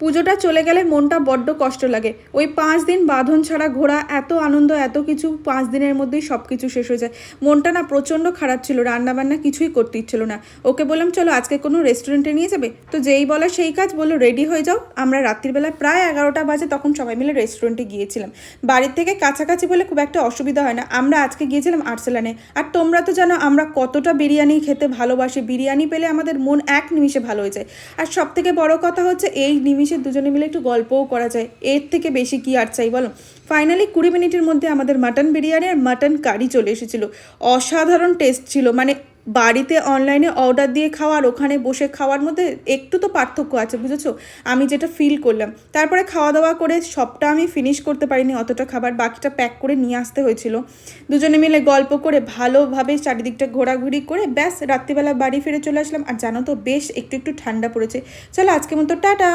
পুজোটা চলে গেলে মনটা বড্ড কষ্ট লাগে। ওই 5 দিন বাঁধন ছাড়া ঘোরা, এত আনন্দ, এত কিছু 5 দিনের মধ্যেই সব কিছু শেষ হয়ে যায়। মনটা না প্রচণ্ড খারাপ ছিল, রান্নাবান্না কিছুই করতে ইচ্ছিল না। ওকে বললাম চলো আজকে কোনো রেস্টুরেন্টে নিয়ে যাবে, তো যেই বলা সেই কাজ, বললো রেডি হয়ে যাও। আমরা রাত্রিবেলা প্রায় 11টা বাজে তখন সবাই মিলে রেস্টুরেন্টে গিয়েছিলাম। বাড়ির থেকে কাছাকাছি বলে খুব একটা অসুবিধা হয় না। আমরা আজকে গিয়েছিলাম আর্সেলানে। আর তোমরা তো জানো আমরা কতটা বিরিয়ানি খেতে ভালোবাসি, বিরিয়ানি পেলে আমাদের মন এক নিমিষে ভালো হয়ে যায়। আর সব থেকে বড় কথা হচ্ছে এই নিমিষে দুজনে মিলে একটু গল্পও করা যায়, এর থেকে বেশি কি আর চাই বলো। ফাইনালি 20 মিনিটের মধ্যে আমাদের মাটন বিরিয়ানি আর মাটন কারি চলে এসেছিলো। অসাধারণ টেস্ট ছিল, মানে বাড়িতে অনলাইনে অর্ডার দিয়ে খাওয়া আর ওখানে বসে খাওয়ার মধ্যে একটু তো পার্থক্য আছে, বুঝেছো? আমি যেটা ফিল করলাম। তারপরে খাওয়া দাওয়া করে সবটা আমি ফিনিশ করতে পারিনি, অতটা খাবার বাকিটা প্যাক করে নিয়ে আসতে হয়েছিল। দুজনে মিলে গল্প করে ভালোভাবে চারিদিকটা ঘোরাঘুরি করে ব্যাস রাত্রিবেলা বাড়ি ফিরে চলে আসলাম। আর জানো তো বেশ একটু একটু ঠান্ডা পড়েছে। চলো আজকের মতো টাটা।